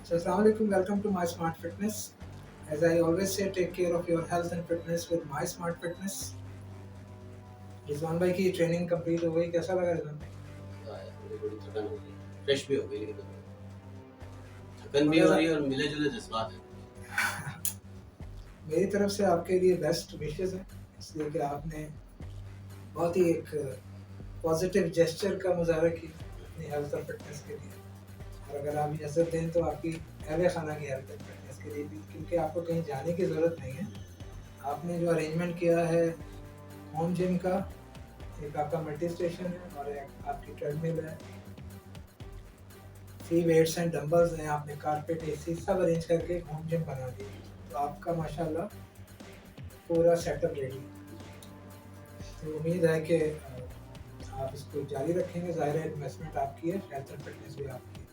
So, Assalamualaikum, welcome to My Smart Fitness. As I always say, take care of your health and fitness with My Smart Fitness. Rizwan भाई की training complete हो गई, कैसा लगा रिजवान भाई? मुझे थोड़ी थकन हो गई, फ्रेश भी हो गई, लेकिन थकन भी मगर हो रही है और मिले जुले जज्बात हैं। मेरी तरफ से आपके लिए बेस्ट विशेस हैं, इसलिए कि आपने बहुत ही एक पॉजिटिव जेस्चर का मुजाहरा किया अपनी हेल्थ और फिटनेस के लिए। और अगर आप इजाज़त दें तो आपकी अहल खाना की हेल्थ और फिटनेस के लिए भी, क्योंकि आपको कहीं जाने की ज़रूरत नहीं है। आपने जो अरेंजमेंट किया है होम जिम का, एक आपका मल्टी स्टेशन है और एक आपकी ट्रेडमिल है, फ्री वेट्स एंड डंबल्स हैं, आपने कारपेट एसी सब अरेंज करके एक होम जिम बना दिया। तो आपका माशाल्लाह पूरा सेटअप रेडी है। तो उम्मीद है कि आप इसको जारी रखेंगे। ज़ाहिर है इन्वेस्टमेंट आपकी है, हेल्थ एंड फिटनेस भी आपकी है।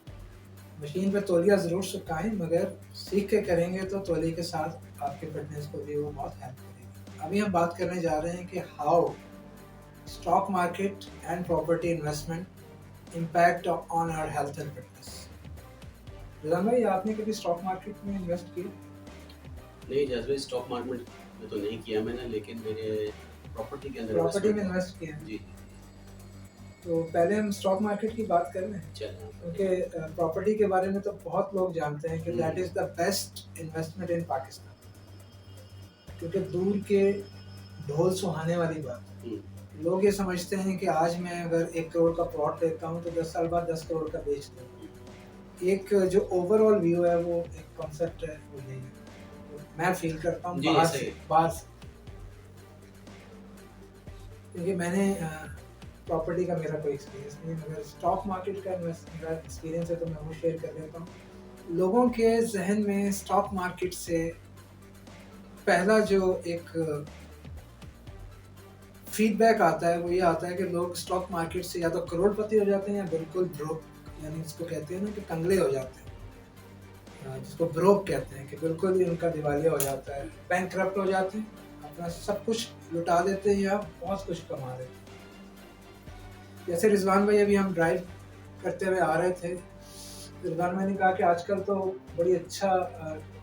मशीन पे तौलिया ज़रूर सुखाएं, मगर सीख के करेंगे तो तौलिए के साथ आपके फिटनेस को भी वो बहुत हेल्प करेगी। अभी हम बात करने जा रहे हैं कि how stock market and property investment impact on our health and fitness. Rizan भाई, आपने कभी स्टॉक मार्केट में इन्वेस्ट किया? नहीं, जैसे स्टॉक मार्केट में तो नहीं किया मैंने, लेकिन मेरे प्रॉपर्टी के अंदर प्रॉपर्टी में इन्वेस्टमेंट इन्वेस्ट किया है। जी तो पहले हम स्टॉक मार्केट की बात कर लें, चलें। क्योंकि प्रॉपर्टी के बारे में तो बहुत लोग जानते हैं कि that is the best investment इन पाकिस्तान। क्योंकि दूर के ढोल सुहाने वाली बात, लोग ये समझते हैं कि आज मैं अगर 1 करोड़ का प्लॉट लेता हूँ तो 10 साल बाद 10 करोड़ का बेच दूँ। एक जो ओवरऑल व्यू है, वो एक कॉन्सेप्ट है, वो यही है। तो मैं फील करता हूँ जी, बाहर से, क्योंकि मैंने प्रॉपर्टी का मेरा कोई एक्सपीरियंस नहीं है, मगर स्टॉक मार्केट का मेरा एक्सपीरियंस है, तो मैं वो शेयर कर लेता हूँ। लोगों के जहन में स्टॉक मार्केट से पहला जो एक फीडबैक आता है वो ये आता है कि लोग स्टॉक मार्केट से या तो करोड़पति हो जाते हैं या बिल्कुल ब्रोक, यानी इसको कहते हैं ना कि कंगले हो जाते हैं, जिसको ब्रोक कहते हैं, कि बिल्कुल ही उनका दिवालिया हो जाता है, बैंकक्रप्ट हो जाते हैं, अपना सब कुछ लुटा देते हैं या बहुत कुछ कमा देते हैं। जैसे रिजवान भाई, अभी हम ड्राइव करते हुए आ रहे थे, रिजवान भाई ने कहा कि आजकल तो बड़ी अच्छा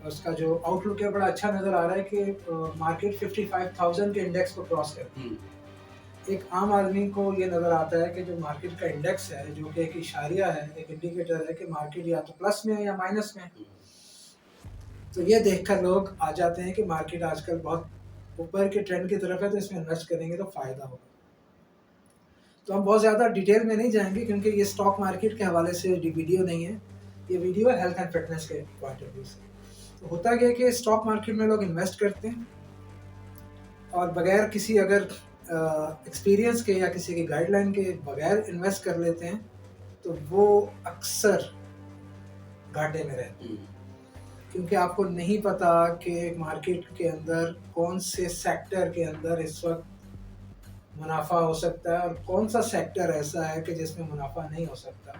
उसका जो आउटलुक है बड़ा अच्छा नज़र आ रहा है कि मार्केट 55,000 के इंडेक्स को क्रॉस कर। एक आम आदमी को ये नज़र आता है कि जो मार्केट का इंडेक्स है, जो कि एक इशारिया है, एक इंडिकेटर है कि मार्केट या तो प्लस में है या माइनस में है। तो ये देखकर लोग आ जाते हैं कि मार्केट आजकल बहुत ऊपर के ट्रेंड की तरफ है, तो इसमें इन्वेस्ट करेंगे तो फ़ायदा होगा। तो हम बहुत ज़्यादा डिटेल में नहीं जाएंगे, क्योंकि ये स्टॉक मार्केट के हवाले से वीडियो नहीं है, ये वीडियो है हेल्थ एंड फिटनेस के पॉइंट ऑफ व्यू से। तो होता क्या है कि स्टॉक मार्केट में लोग इन्वेस्ट करते हैं और बगैर किसी अगर एक्सपीरियंस के या किसी की गाइडलाइन के बगैर इन्वेस्ट कर लेते हैं, तो वो अक्सर घाटे में रहते हैं, क्योंकि आपको नहीं पता कि मार्केट के अंदर कौन से सेक्टर के अंदर इस वक्त मुनाफा हो सकता है और कौन सा सेक्टर ऐसा है कि जिसमें मुनाफा नहीं हो सकता।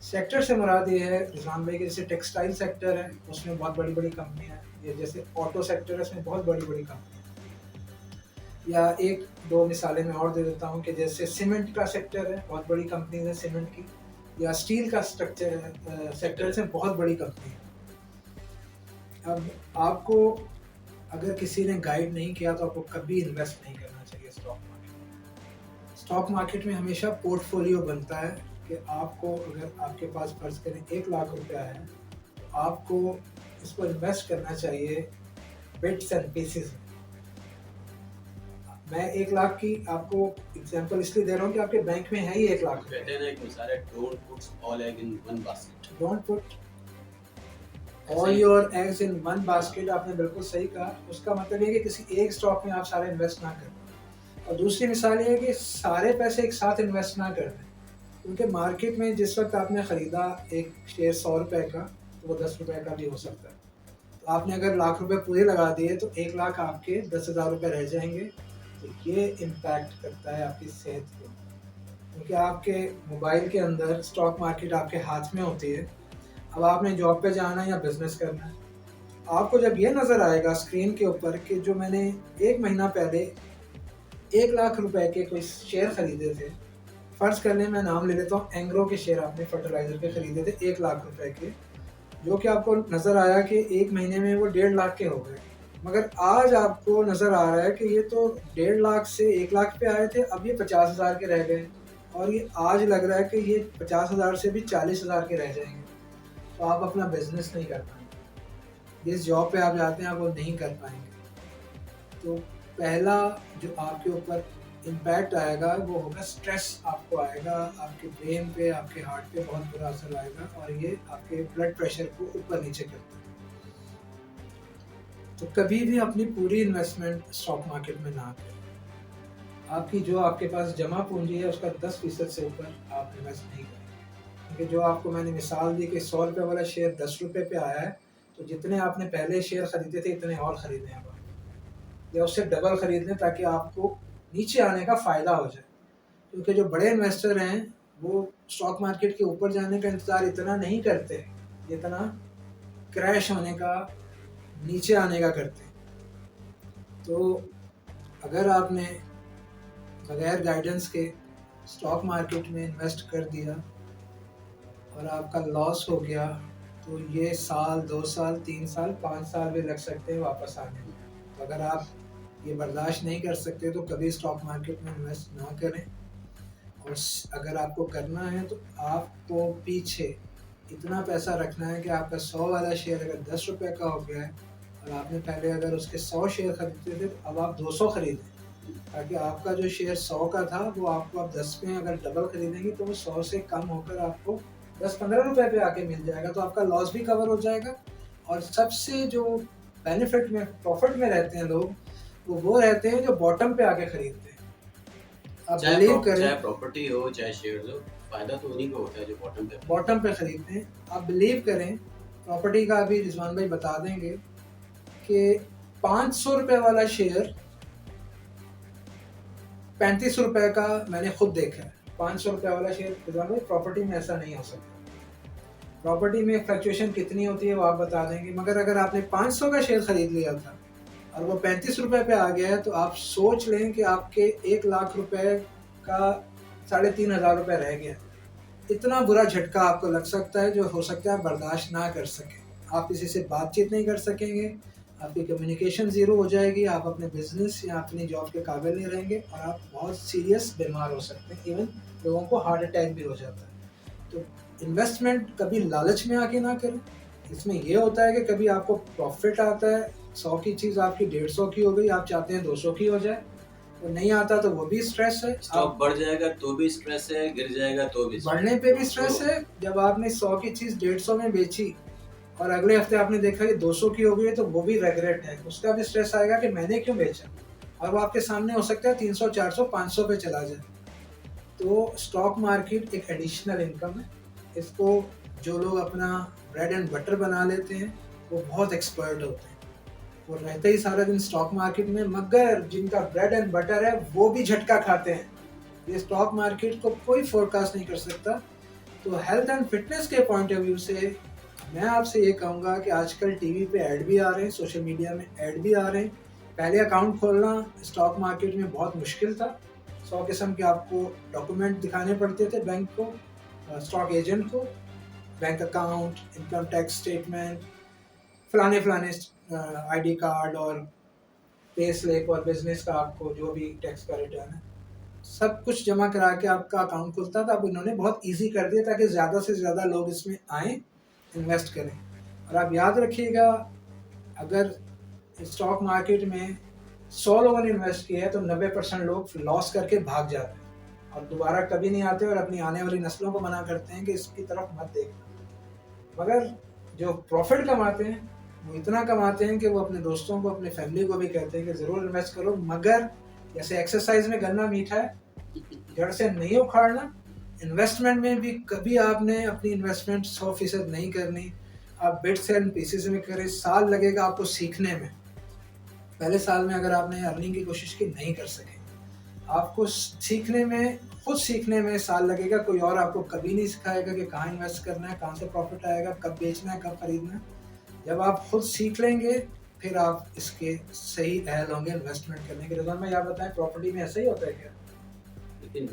सेक्टर से मुराद ये है रिजवान भाई कि जैसे टेक्सटाइल सेक्टर है, उसमें बहुत बड़ी बड़ी कंपनियां हैं, ये जैसे ऑटो सेक्टर है, उसमें बहुत बड़ी बड़ी कंपनियां। या एक दो मिसालें मैं और दे देता हूँ कि जैसे सीमेंट का सेक्टर है, बहुत बड़ी कंपनी है सीमेंट की, या स्टील का स्ट्रक्चर सेक्टर से बहुत बड़ी कंपनी है। अब आपको अगर किसी ने गाइड नहीं किया तो आपको कभी इन्वेस्ट नहीं करना चाहिए स्टॉक मार्केट। स्टॉक मार्केट में हमेशा पोर्टफोलियो बनता है कि आपको, अगर आपके पास फर्ज करें 1 लाख रुपया है, तो आपको इसको इन्वेस्ट करना चाहिए बिट्स एंड पीसेस में। मैं 1 लाख की आपको एग्जांपल इसलिए दे रहा हूँ कि आपके बैंक में है ही 1 लाख। कहते हैं ना एक मिसाल है, don't put all egg in one basket. Don't put all your eggs in one basket, आपने बिल्कुल सही कहा। उसका मतलब ये है कि किसी एक स्टॉक में आप सारे इन्वेस्ट ना करें। और दूसरी मिसाल ये है कि सारे पैसे एक साथ इन्वेस्ट ना कर दें, क्योंकि मार्केट में जिस वक्त आपने ख़रीदा एक शेयर 100 रुपए का, तो वो 10 रुपए का भी हो सकता है। तो आपने अगर लाख रुपए पूरे लगा दिए तो 1 लाख आपके 10,000 रुपये रह जाएंगे। तो ये इम्पैक्ट करता है आपकी सेहत को, क्योंकि आपके मोबाइल के अंदर स्टॉक मार्केट आपके हाथ में होती है। अब आपने जॉब पे जाना है या बिजनेस करना है, आपको जब ये नज़र आएगा स्क्रीन के ऊपर कि जो मैंने 1 महीना पहले 1 लाख रुपए के कोई शेयर खरीदे थे, फ़र्ज़ कर लें मैं नाम ले लेता हूँ, एंग्रो के शेयर आपने फर्टिलाइज़र के खरीदे थे 1 लाख रुपए के, जो कि आपको नज़र आया कि 1 महीने में वो 1.5 लाख के हो गए। मगर आज आपको नज़र आ रहा है कि ये तो 1.5 लाख से 1 लाख पे आए थे, अब ये 50,000 के रह गए और ये आज लग रहा है कि ये 50,000 से भी 40,000 के रह जाएँगे। तो आप अपना बिज़नेस नहीं कर पाएँगे। जिस जॉब पे आप जाते हैं आप वो नहीं कर पाएँगे। तो पहला जो आपके ऊपर इम्पैक्ट आएगा वो होगा स्ट्रेस आपको आएगा, आपके ब्रेन पे, आपके हार्ट पे बहुत बुरा असर आएगा और ये आपके ब्लड प्रेशर को ऊपर नीचे करता है। तो कभी भी अपनी पूरी इन्वेस्टमेंट स्टॉक मार्केट में ना करें। आपकी जो आपके पास जमा पूंजी है उसका 10% से ऊपर आप इन्वेस्ट नहीं करें। क्योंकि जो आपको मैंने मिसाल दी कि 100 रुपये वाला शेयर 10 रुपये पे आया है, तो जितने आपने पहले शेयर खरीदे थे इतने और खरीदें अब आप, या उससे डबल खरीद लें ताकि आपको नीचे आने का फ़ायदा हो जाए। क्योंकि जो बड़े इन्वेस्टर हैं वो स्टॉक मार्केट के ऊपर जाने का इंतज़ार इतना नहीं करते जितना क्रैश होने का, नीचे आने का करते हैं। तो अगर आपने बगैर गाइडेंस के स्टॉक मार्केट में इन्वेस्ट कर दिया और आपका लॉस हो गया, तो ये साल, 2 साल, 3 साल, 5 साल भी लग सकते हैं वापस आने में। तो अगर आप ये बर्दाश्त नहीं कर सकते तो कभी स्टॉक मार्केट में इन्वेस्ट ना करें। और अगर आपको करना है तो आपको पीछे इतना पैसा रखना है कि आपका 100 वाला शेयर अगर 10 रुपये का हो गया है और आपने पहले अगर उसके 100 शेयर खरीदते थे तो अब आप 200 खरीदें, ताकि आपका जो शेयर 100 का था वो आपको अब 10 में अगर डबल खरीदेंगे तो वो 100 से कम होकर आपको 10-15 रुपये पे आके मिल जाएगा। तो आपका लॉस भी कवर हो जाएगा और सबसे जो बेनिफिट में, प्रॉफिट में रहते हैं लोग, वो रहते हैं जो बॉटम पे आके खरीदते हैं। आप बिलीव करें, चाहे प्रॉपर्टी हो चाहे शेयर हो, फायदा तो उन्हीं को होता है जो बॉटम पे खरीदते हैं। आप बिलीव करें, प्रॉपर्टी का अभी रिजवान भाई बता देंगे कि 500 रुपये वाला शेयर 35 रुपये का मैंने खुद देखा है। 500 रुपये वाला शेयर, रिजवान भाई प्रॉपर्टी में ऐसा नहीं हो सकता। प्रॉपर्टी में फ्लक्चुएशन कितनी होती है वो आप बता देंगे, मगर अगर आपने 500 का शेयर खरीद लिया था और वो 35 रुपये पे आ गया है तो आप सोच लें कि आपके 1 लाख रुपए का 3,500 रुपये रह गया। इतना बुरा झटका आपको लग सकता है जो हो सकता है आप बर्दाश्त ना कर सकें। आप किसी से बातचीत नहीं कर सकेंगे, आपकी कम्युनिकेशन ज़ीरो हो जाएगी, आप अपने बिजनेस या अपनी जॉब के काबिल नहीं रहेंगे और आप बहुत सीरियस बीमार हो सकते हैं। इवन लोगों को हार्ट अटैक भी हो जाता है। तो इन्वेस्टमेंट कभी लालच में आके ना करें। इसमें ये होता है कि कभी आपको प्रॉफिट आता है, 100 की चीज़ आपकी 150 की हो गई, आप चाहते हैं 200 की हो जाए, तो नहीं आता तो वो भी स्ट्रेस है। स्टॉक बढ़ जाएगा तो भी स्ट्रेस है, गिर जाएगा तो भी बढ़ने पे भी स्ट्रेस है। जब आपने 100 की चीज़ 150 में बेची और अगले हफ्ते आपने देखा कि 200 की हो गई तो वो भी रेग्रेट है, उसका भी स्ट्रेस आएगा कि मैंने क्यों बेचा, और वो आपके सामने हो सकता है 300, 400, 500 पे चला जाए। तो स्टॉक मार्केट एक एडिशनल इनकम है। इसको जो लोग अपना ब्रेड एंड बटर बना लेते हैं वो बहुत एक्सपर्ट होते हैं, वो रहते ही सारा दिन स्टॉक मार्केट में, मगर जिनका ब्रेड एंड बटर है वो भी झटका खाते हैं। ये स्टॉक मार्केट को कोई फोरकास्ट नहीं कर सकता। तो हेल्थ एंड फिटनेस के पॉइंट ऑफ व्यू से मैं आपसे ये कहूँगा कि आजकल टीवी पे ऐड भी आ रहे हैं, सोशल मीडिया में ऐड भी आ रहे हैं। पहले अकाउंट खोलना स्टॉक मार्केट में बहुत मुश्किल था। 100 किस्म के आपको डॉक्यूमेंट दिखाने पड़ते थे बैंक को, स्टॉक एजेंट को, bank account, income tax statement, फलाने फलाने आईडी कार्ड और पे स्लिप और बिजनेस का आपको जो भी टैक्स का रिटर्न है, सब कुछ जमा करा के आपका अकाउंट खुलता था। अब इन्होंने बहुत इजी कर दिया ताकि ज़्यादा से ज़्यादा लोग इसमें आएँ, इन्वेस्ट करें। और आप याद रखिएगा, अगर स्टॉक मार्केट में 100 लोगों ने इन्वेस्ट किया है तो 90% लोग लॉस करके भाग जाते हैं और दोबारा कभी नहीं आते और अपनी आने वाली नस्लों को मना करते हैं कि इसकी तरफ मत देखना। मगर जो प्रॉफिट कमाते हैं वो इतना कमाते हैं कि वो अपने दोस्तों को, अपनी फैमिली को भी कहते हैं कि ज़रूर इन्वेस्ट करो, मगर जैसे एक्सरसाइज में गन्ना मीठा है, जड़ से नहीं उखाड़ना। इन्वेस्टमेंट में भी कभी आपने अपनी इन्वेस्टमेंट 100% नहीं करनी। आप बिट्स एंड पीसेस में करें, साल लगेगा आपको सीखने में। पहले साल में अगर आपने अर्निंग की कोशिश की, नहीं कर सके, आपको सीखने में, खुद सीखने में साल लगेगा। कोई और आपको कभी नहीं सिखाएगा कि कहाँ इन्वेस्ट करना है, कहाँ से प्रॉफिट आएगा, कब बेचना है, कब खरीदना है। जब आप खुद सीख लेंगे फिर आप इसके सही अहल होंगे इन्वेस्टमेंट करने के। रिजवान भाई आप बताएं, प्रॉपर्टी में ऐसा ही होता है क्या? लेकिन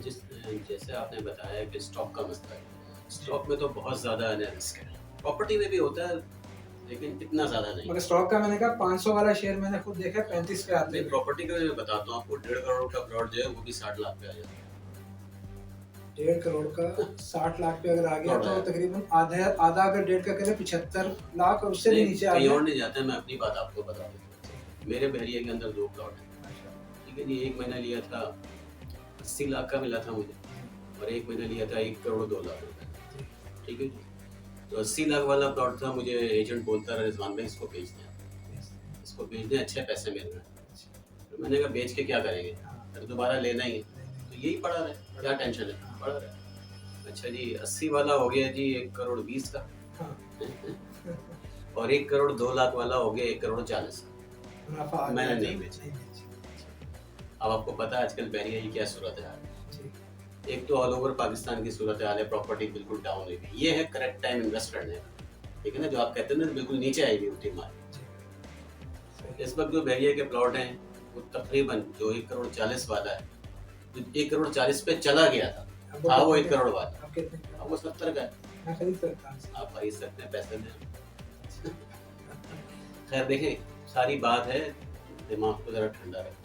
जैसे आपने बताया कि स्टॉक का मसला है, स्टॉक में तो बहुत ज़्यादा रिस्क है। प्रॉपर्टी में भी होता है, लेकिन इतना ज़्यादा नहीं। मगर स्टॉक का मैंने कहा 500 वाला शेयर मैंने खुद देखा 35 पे आते नहीं, हैं। प्रॉपर्टी का मैं बताता हूँ आपको, 1.5 करोड़ का प्लॉट जो है वो भी 60 लाख पे आ जाता है। 1.5 करोड़ का 60 लाख पे अगर आ गया प्लॉट तो है। तकरीबन आधा आधा अगर 1.5 का करे 75 लाख, और उससे भी नहीं, नीचे आ कहीं गया। और नहीं जाते, मैं अपनी बात आपको बता देता हूँ। मेरे बहरिया के अंदर 2 प्लॉट है, ठीक है जी। एक मैंने लिया था 80 लाख का मिला था मुझे, और एक मैंने लिया था 1 करोड़ 2 लाख रुपए, ठीक है जी। तो 80 लाख वाला प्लॉट था, मुझे एजेंट बोलता रहा रिजवान भाई इसको बेच दें, इसको बेच दें, अच्छे पैसे मिल रहे हैं। तो मैंने कहा बेच के क्या करेंगे, फिर दोबारा लेना ही है, तो यही पड़ा रहे, क्या टेंशन है, पड़ा रहे। अच्छा जी, 80 वाला हो गया जी 1 करोड़ 20 का, और 1 करोड़ 2 लाख वाला हो गया 1 करोड़ 40 का। मुनाफा आ मैंने गया, नहीं बेचा। अब आपको पता है आजकल बहरिया की क्या सूरत है। एक तो ऑल ओवर पाकिस्तान की सूरत हाल है, प्रॉपर्टी बिल्कुल डाउन हुई है। ये है करेक्ट टाइम इन्वेस्ट करने का, ठीक है ना, जो आप कहते हैं ना बिल्कुल नीचे आई हुई होती मार्केट। इस वक्त जो बहरिया के प्लॉट हैं वो तकरीबन जो 1 करोड़ 40 वाला है, जो 1 करोड़ 40 पे चला गया था वो 1 करोड़ वाला, अब वो 70 का है। मैं खरीद सकता हूं। आप खरीद सकते हैं, पैसे दें। खैर देखें, सारी बात है दिमाग को जरा ठंडा रखें।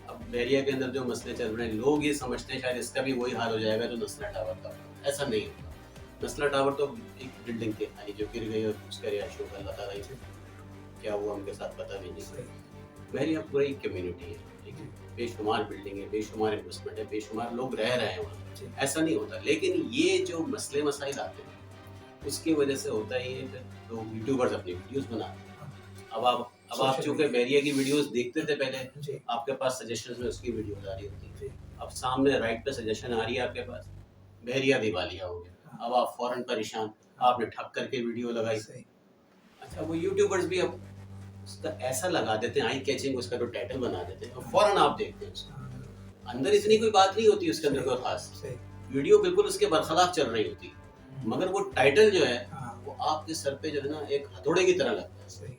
अब बहरिया के अंदर जो मसले चल रहे हैं, लोग ये समझते हैं शायद इसका भी वही हाल हो जाएगा जो नस्ला टावर का। ऐसा नहीं होता। नस्ला टावर तो एक बिल्डिंग थी खाली जो गिर गई, और उसका रिहायशी होगा, अल्लाह ताला ही क्या हुआ उनके साथ पता भी नहीं। बहरिया पूरी एक कम्युनिटी है, ठीक है, बेशुमार बिल्डिंग है, बेशुमार इन्वेस्टमेंट है, बेशुमार लोग रह रहे हैं वहाँ, ऐसा नहीं होता। लेकिन ये जो मसले मसाइल आते हैं उसकी वजह से होता ही है, फिर लोग यूट्यूबर्स अपनी वीडियोस बनाते हैं। अब आप चूंकि बहरिया की वीडियोस देखते थे पहले, आपके पास सजेशंस में उसकी वीडियोस आ रही होती थी। अब सामने राइट पे सजेशन आ रही है आपके पास, बहरिया दिवालिया हो गया, अब आप फौरन परेशान, आपने ठक करके वीडियो लगाई। अच्छा, वो यूट्यूबर्स भी अब उसका ऐसा लगा देते हैं, आई कैचिंग उसका जो टाइटल बना देते हैं, और फौरन आप देखते हैं उसको। अंदर इतनी कोई बात नहीं होती उसके अंदर कोई खास, वीडियो बिल्कुल उसके बरखलाफ चल रही होती है, मगर वो टाइटल जो है वो आपके सर पे जो है ना एक हथौड़े की तरह लगता है,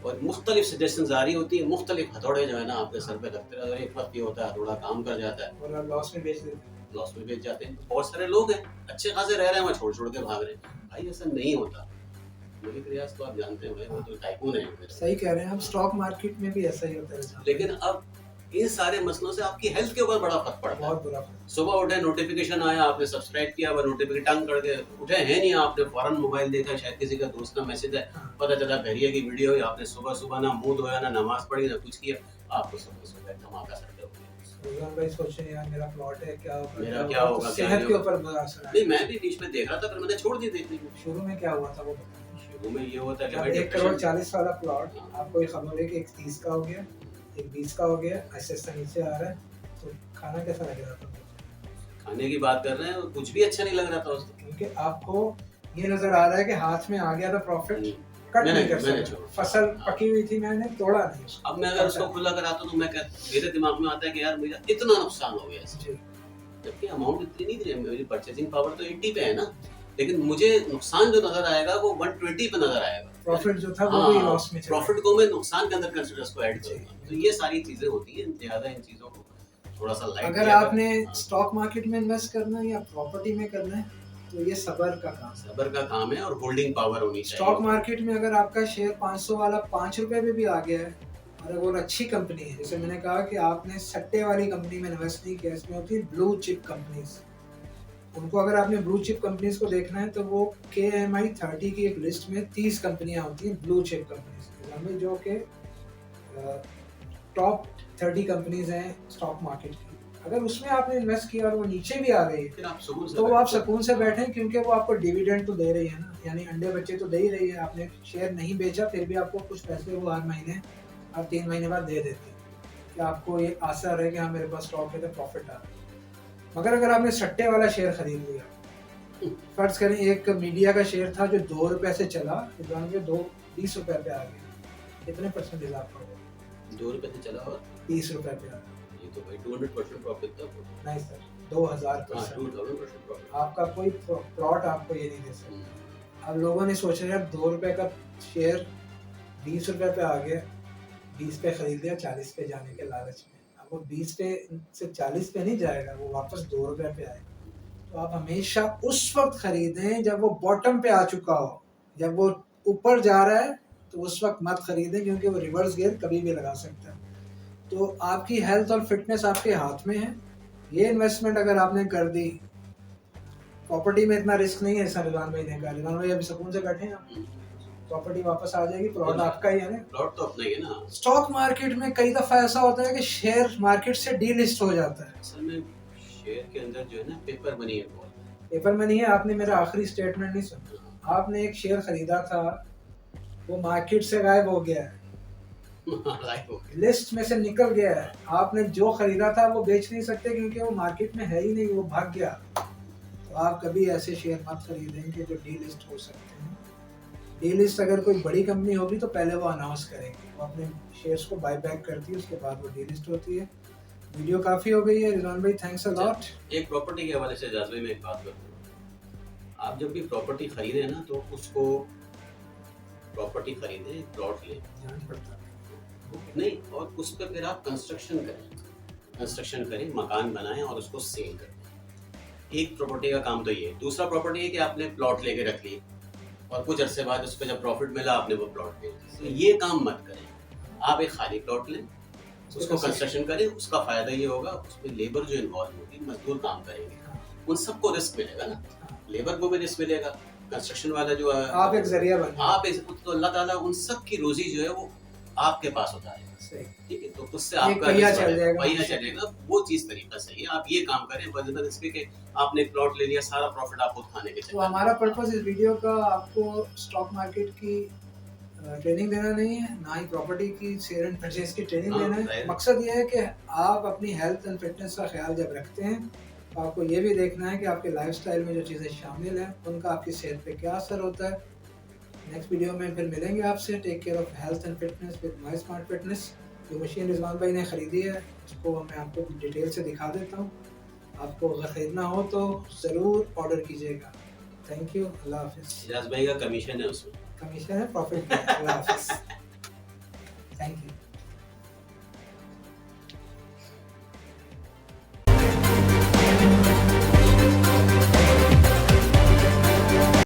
और मुख्तलिफ सजेशंस आ रही होती है, मुख्तलिफ हथौड़े जो है ना आपके सर पे लगते हैं, और एक वक्त ये होता है हथौड़ा काम कर जाता है और लॉस में बेच देते हैं। लॉस में बेच जाते हैं। बहुत सारे लोग हैं अच्छे खासे रह रहे हैं वहाँ, छोड़ छोड़ के भाग रहे हैं। भाई ऐसा नहीं होता। मलिक रियाज तो आप जानते हैं भाई, वो तो टाइकून है। सही कह रहे हैं, अब स्टॉक मार्केट में भी ऐसा ही होता है। लेकिन अब इन सारे मसलों से आपकी हेल्थ के ऊपर बड़ा फर्क पड़ता है। बहुत बुरा। सुबह उठे, नोटिफिकेशन आया, आपने सब्सक्राइब किया, वो नोटिफिकेशन टंग करके उठे हैं नहीं, आपने फौरन मोबाइल देखा, शायद किसी का दोस्त का मैसेज है, पता चला बहरिया की वीडियो है, आपने सुबह सुबह ना मुंह धोया, ना नमाज पढ़ी, ना कुछ किया, आपको सुबह सुबह धमाका सर पे हो गया। भाई सोचे यार मेरा प्लॉट है, क्या होगा, मेरा क्या होगा, सेहत के ऊपर बुरा असर नहीं, मैं भी बीच में देख रहा था, फिर मैंने छोड़ दी देखनी। शुरू में क्या हुआ था वो बताइए। शुरू में ये होता है कि 1 करोड़ 40 वाला प्लॉट, आपको ये खबर है कि एक 30 का हो गया, एक 20 का हो गया, ऐसे ऐसे नीचे आ रहा है, तो खाना कैसा लग रहा था? खाने की बात कर रहे हैं, कुछ भी अच्छा नहीं लग रहा था उसको, क्योंकि आपको ये नजर आ रहा है कि हाथ में आ गया था प्रॉफिट, कट नहीं कर सकता, फसल पकी हुई थी, मैंने तोड़ा नहीं उसको। अब मैं अगर उसको खुला कराता तो मैं मेरे दिमाग में आता है कि यार मेरा इतना नुकसान हो गया इससे, जबकि अमाउंट इतनी नहीं थी, मेरी परचेजिंग पावर तो 80 पे है ना, लेकिन मुझे नुकसान जो नजर आएगा वो 120 पे नजर आएगा, प्रॉफिट जो था वो भी लॉस में चला, प्रॉफिट को मैं नुकसान के अंदर कंसीडर इसको ऐड करूंगा। तो ये सारी चीजें होती हैं, ज्यादा इन चीजों को थोड़ा सा लाइट। अगर आपने स्टॉक मार्केट में इन्वेस्ट करना है या प्रॉपर्टी में करना है तो ये सब्र का काम है, और होल्डिंग पावर होनी चाहिए। स्टॉक मार्केट में अगर आपका शेयर 500 वाला 5 रुपए में भी आ गया है, और अगर अच्छी कंपनी है, जैसे मैंने कहा कि आपने सट्टे वाली कंपनी में इन्वेस्ट नहीं किया, इसमें होती है ब्लू चिप कंपनीज, उनको अगर आपने ब्लू चिप कंपनीज को देखना है तो वो KMI 30 की एक लिस्ट में 30 कंपनियां होती हैं ब्लू चिप कंपनीज, जो कि टॉप 30 कंपनीज हैं स्टॉक मार्केट की। अगर उसमें आपने इन्वेस्ट किया और वो नीचे भी आ गई तो आप सुकून से बैठे, क्योंकि वो आपको डिविडेंड तो दे रही है ना, यानी अंडे बच्चे तो दे ही रही है। आपने शेयर नहीं बेचा फिर भी आपको कुछ पैसे वो हर महीने और 3 महीने बाद दे देती है कि आपको ये आशा रहे कि हाँ मेरे पास स्टॉक है तो प्रॉफिट आ रहा है। मगर अगर आपने सट्टे वाला शेयर खरीद लिया, फर्ज करें एक मीडिया का शेयर था जो 2 रुपए से चला, तो 20 रुपए पे आ गया, कितने परसेंट इजाफा हुआ? 2 रुपए से चला और 30 रुपए पे आ गया। ये तो भाई 200% प्रॉफिट था। नहीं सर, 2000%। 2000% प्रॉफिट। आपका कोई प्लॉट आपको ये नहीं दे सकता। अब लोगों ने सोचा यार 2 रुपए का शेयर 20 रुपए पे आ गया, 20 पे खरीद लिया 40 पे जाने के लालच में। अब वो 20 पे से 40 पे नहीं जाएगा, वो वापस 2 रुपए पे आएगा। तो आप हमेशा उस वक्त खरीदें जब वो बॉटम पे आ चुका हो, जब वो ऊपर जा रहा है तो उस वक्त मत खरीदें, क्योंकि वो रिवर्स गियर कभी भी लगा सकता है। तो आपकी हेल्थ और फिटनेस आपके हाथ में है। ये इन्वेस्टमेंट अगर आपने कर दी, प्रॉपर्टी में इतना रिस्क नहीं है ऐसा रिजवान भाई ने कहा। रिजवान भाई अभी सुकून से बैठे हैं, प्रॉपर्टी वापस आ जाएगी, प्लॉट आपका ही है ना। प्लॉट तो अपना ही है ना। स्टॉक मार्केट में कई दफा ऐसा होता है कि शेयर मार्केट से डीलिस्ट हो जाता है। असल में शेयर के अंदर जो है ना पेपर मनी है बहुत। पेपर मनी है। आपने मेरा आखिरी स्टेटमेंट नहीं सुना। आपने एक शेयर खरीदा था, वो मार्केट से गायब हो गया है, लिस्ट में से निकल गया है। आपने जो खरीदा था वो बेच नहीं सकते, क्योंकि वो मार्केट में है ही नहीं, वो भाग गया। तो आप कभी ऐसे शेयर मत खरीदें कि जो डीलिस्ट हो सकते हैं। डीलिस्ट अगर कोई बड़ी कंपनी होगी तो पहले वो अनाउंस करेगी, वो अपने शेयर्स को बाय बैक करती है, उसके बाद वो डीलिस्ट होती है। वीडियो काफ़ी हो गई है रिजवान भाई, थैंक्स अ लॉट। एक प्रॉपर्टी के हवाले से एजाज भाई मैं एक बात करूँ, आप जब भी प्रॉपर्टी खरीदें ना तो उसको प्रॉपर्टी खरीदें, प्लॉट लें नहीं, और उस पर फिर आप कंस्ट्रक्शन करें, मकान बनाएं और उसको सेल करें। एक प्रॉपर्टी का काम तो ये है। दूसरा प्रॉपर्टी है कि आपने प्लॉट लेके रख ली और कुछ अरसे बाद उस पर जब प्रॉफिट मिला आपने वो प्लॉट बेच दिया। तो ये काम मत करें। आप एक खाली प्लॉट लें, उसको कंस्ट्रक्शन करें, उसका फायदा ये होगा उसमें लेबर जो इन्वॉल्व होगी, मजदूर काम करेंगे, उन सबको रिस्क मिलेगा ना, लेबर को भी रिस्क मिलेगा, कंस्ट्रक्शन वाला जो है आप एक जरिया बन, आप तो अल्लाह ताला उन सब की रोजी जो है वो आपके पास होता है। ठीक है, तो उससे आपका पहिया चल जाएगा। वो चीज तरीका सही है। आप ये काम करें बजाय इसके कि आपने एक प्लॉट ले लिया, सारा प्रॉफिट आप खुद खाने के चक्कर। तो हमारा पर्पस इस वीडियो का आपको स्टॉक मार्केट की ट्रेनिंग देना नहीं है, ना ही प्रॉपर्टी की शेयर एंड परचेज की ट्रेनिंग देना है। मकसद ये है कि आप अपनी हेल्थ एंड फिटनेस का ख्याल जब रखते हैं तो आपको ये भी देखना है कि आपके लाइफस्टाइल में जो चीज़ें शामिल हैं उनका आपकी सेहत पे क्या असर होता है। नेक्स्ट वीडियो में फिर मिलेंगे आपसे। Take care of health and fitness with my smart fitness. जो मशीन रिजवान भाई ने ख़रीदी है उसको मैं आपको डिटेल से दिखा देता हूँ। आपको अगर ख़रीदना हो तो ज़रूर ऑर्डर कीजिएगा। थैंक यू, अल्लाह हाफिज़। इजाज भाई का कमीशन है उसमें, कमीशन है, प्रॉफिट है। अल्लाह हाफिज़, थैंक यू।